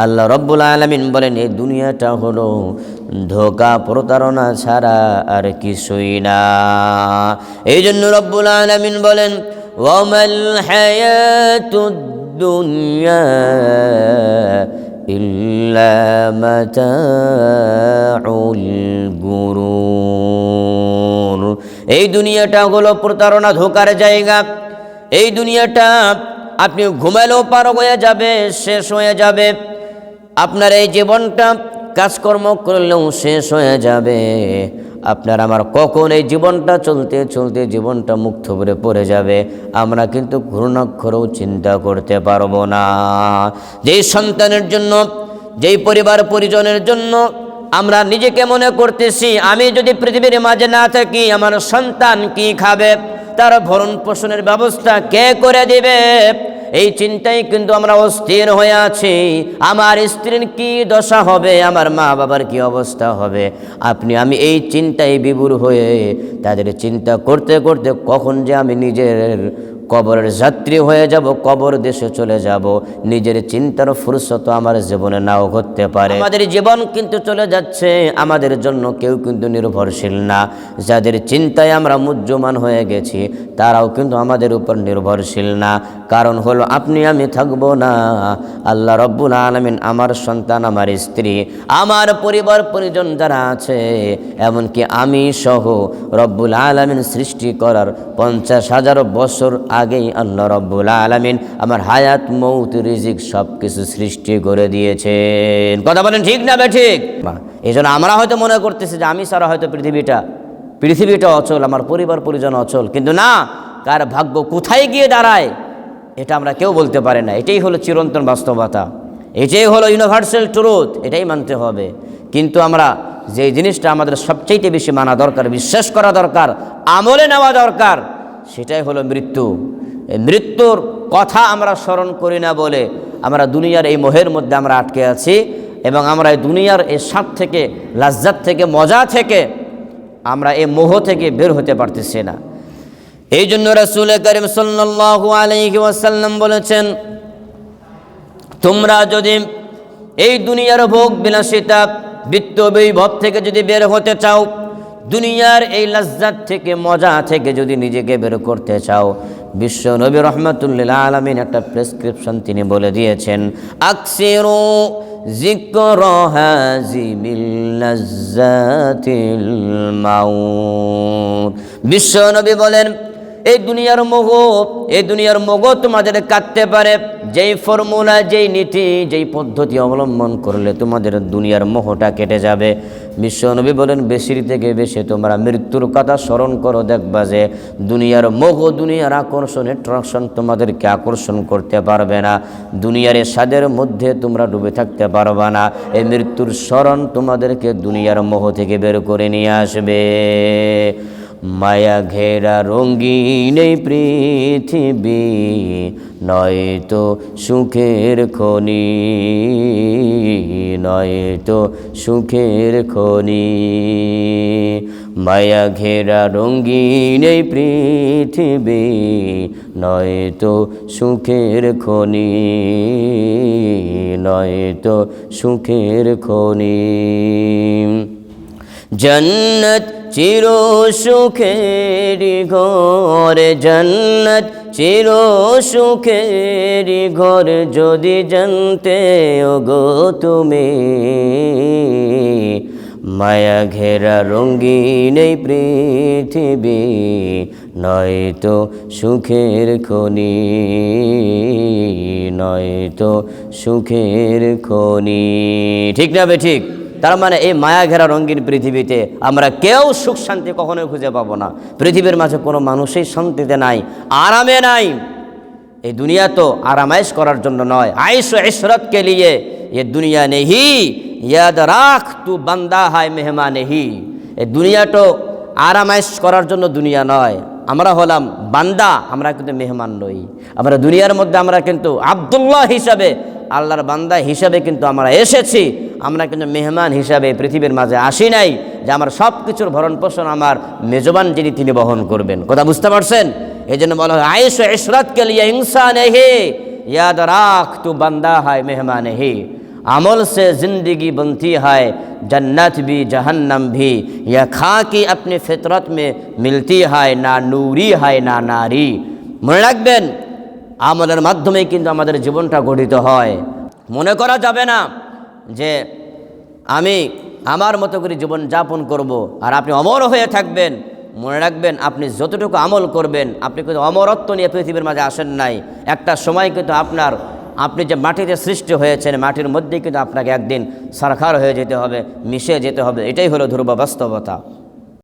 আল্লাহ রব্বুল আলামিন বলেন এই দুনিয়াটা হলো ধোঁকা প্রতারণা ছাড়া আর কিছুই না। এই জন্য রব্বুল আলামিন বলেন ওয়ামাল হায়াতুদ দুনিয়া ইল্লা মাতাউল গুরুর। এই দুনিয়াটা হলো প্রতারণা ধোঁকার জায়গা। এই দুনিয়াটা আপনি ঘুমালেও পার হয়ে যাবে, শেষ হয়ে যাবে। আপনার এই জীবনটা কাজকর্ম করলেও শেষ হয়ে যাবে। আপনার আমার কখন এই জীবনটা চলতে চলতে জীবনটা মুখ থুবড়ে পড়ে যাবে আমরা কিন্তু ঘূর্ণাক্ষরেও চিন্তা করতে পারবো না। যেই সন্তানের জন্য, যেই পরিবার পরিজনের জন্য আমরা নিজেকে মনে করতেছি আমি যদি পৃথিবীর মাঝে না থাকি আমার সন্তান কি খাবে, তার ভরণ পোষণের ব্যবস্থা কে করে দিবে, এই চিন্তায় কিন্তু আমরা অস্থির হয়ে আছি। আমার স্ত্রীর কি দশা হবে, আমার মা বাবার কি অবস্থা হবে, আমি এই চিন্তায় বিভোর হয়ে তাদের চিন্তা করতে করতে কখন যে আমি নিজের কবরের যাত্রী হয়ে যাব, কবর দেশে চলে যাব, নিজের চিন্তার ফুরসত আমার জীবনে নাও ঘটতে পারে। আমাদের জীবন কিন্তু চলে যাচ্ছে, আমাদের জন্য কেউ কিন্তু নির্ভরশীল না। যাদের চিন্তায় আমরা মুহ্যমান হয়ে গেছি তারাও কিন্তু আমাদের উপর নির্ভরশীল না। কারণ হলো আপনি আমি থাকবো না, আল্লাহ রব্বুল আলামিন আমার সন্তান, আমার স্ত্রী, আমার পরিবার পরিজন যারা আছে, এমনকি আমি সহ রব্বুল আলামিন সৃষ্টি করার 50,000 বছর আগেই আল্লাহ রব্বুল আলামিন আমার হায়াত মৌত রিজিক সব কিছু সৃষ্টি করে দিয়েছেন। কথা বলেন ঠিক না বেঠিক? এই জন্য আমরা হয়তো মনে করতেছি যে আমি ছাড়া হয়তো পৃথিবীটা অচল, আমার পরিবার পরিজন অচল, কিন্তু না, কার ভাগ্য কোথায় গিয়ে দাঁড়ায় এটা আমরা কেউ বলতে পারে না। এটাই হলো চিরন্তন বাস্তবতা, এটাই হলো ইউনিভার্সাল ট্রুথ, এটাই মানতে হবে। কিন্তু আমরা যে জিনিসটা আমাদের সবচেয়ে বেশি মানা দরকার, বিশ্বাস করা দরকার, আমলে নেওয়া দরকার, সেটাই হলো মৃত্যু। এই মৃত্যুর কথা আমরা স্মরণ করি না বলে আমরা দুনিয়ার এই মোহের মধ্যে আমরা আটকে আছি এবং আমরা এই দুনিয়ার এই স্বাদ থেকে, লাজ্জাত থেকে, মজা থেকে আমরা এই মোহ থেকে বের হতে পারতেছি না। এই জন্য রাসূল করিম সাল্লাল্লাহু আলাইহি ওয়াসাল্লাম বলেছেন তোমরা যদি এই দুনিয়ার ভোগ বিলাসিতা, বিত্ত বৈভব থেকে যদি বের হতে চাও, দুনিয়ার এই লাজ্জাত থেকে, মজা থেকে যদি নিজেকে বের করতে চাও, বিশ্ব নবী রাহমাতুল্লিল আলামিন একটা প্রেসক্রিপশন তিনি বলে দিয়েছেন, আকসিরু যিকর হাযিবিল লাজ্জাতিল মাউত। বিশ্ব নবী বলেন এই দুনিয়ার মোহ তোমাদের কাটতে পারে। যেই ফর্মুলা, যেই নীতি, যেই পদ্ধতি অবলম্বন করলে তোমাদের দুনিয়ার মোহটা কেটে যাবে। বিশ্বনবী বলেন বেশির থেকে বেশি তোমরা মৃত্যুর কথা স্মরণ করো, দেখবা যে দুনিয়ার মোহ, দুনিয়ার আকর্ষণ, অ্যাট্রাকশন তোমাদেরকে আকর্ষণ করতে পারবে না। দুনিয়ার স্বাদের মধ্যে তোমরা ডুবে থাকতে পারবে না। এই মৃত্যুর স্মরণ তোমাদেরকে দুনিয়ার মোহ থেকে বের করে নিয়ে আসবে। মায়া ঘেরা রঙিন এই পৃথিবী নয়তো সুখের খনি, নয়তো সুখের খনি। মায়া ঘেরা রঙিন এই পৃথিবী নয়তো সুখের খনি, নয়তো সুখের খনি। জান্নাত চির সুখের ঘর, জান্নাত চির সুখের ঘর যদি জানতে ওগো তুমি। মায়া ঘেরা রঙিন এই পৃথিবী নয়তো সুখের খনি, নয়তো সুখের খনি। ঠিক না বে ঠিক? তার মানে এই মায়া ঘেরা রঙিন পৃথিবীতে আমরা কেউ সুখ শান্তি কখনোই খুঁজে পাবো না। পৃথিবীর মাঝে কোনো মানুষই শান্তিতে নাই, আরামে নাই। এই দুনিয়া তো আরামাইশ করার জন্য নয়। আইশ ও ইশরত কে লিয়ে ये दुनिया नहीं, याद राख तू बंदा है मेहमान नहीं। এই দুনিয়া তো আরামাইশ করার জন্য দুনিয়া নয়, আমরা হলাম বান্দা, আমরা কিন্তু মেহমান নই। আমরা দুনিয়ার মধ্যে আমরা কিন্তু আব্দুল্লাহ হিসাবে, আল্লাহর বান্দা হিসাবে কিন্তু আমরা এসেছি। আমরা কিন্তু মেহমান হিসাবে পৃথিবীর মাঝে আসি নাই যে আমার সব কিছুর ভরণ পোষণ আমার মেজবান যিনি তিনি বহন করবেন। কথা বুঝতে পারছেন? এই জন্য বলা হয় আয়েশ ইশরাত কে লিয়ে ইনসান হে, ইয়াদ রাখ তু বান্দা হায় মেহমান হে। अमल से ज़िंदगी बनती है, जन्नत भी जहन्नम भी, यह खाकी अपनी फितरत में मिलती है, ना नूरी है ना नारी। মনে রাখবেন, আমলের মাধ্যমে কিন্তু আমাদের জীবনটা গঠিত হয়। মনে করা যাবে না যে আমি আমার মতো করে জীবন যাপন করব আর আপনি অমর হয়ে থাকবেন। মনে রাখবেন, আপনি যতটুকু আমল করবেন, আপনি কিন্তু অমরত্ব নিয়ে পৃথিবীর মাঝে আসেন নাই। একটা সময় কিন্তু আপনি যে মাটিতে সৃষ্টি হয়েছেন, মাটির মধ্যেই কিন্তু আপনাকে একদিন সারখার হয়ে যেতে হবে, মিশে যেতে হবে। এটাই হলো ধ্রুব বাস্তবতা।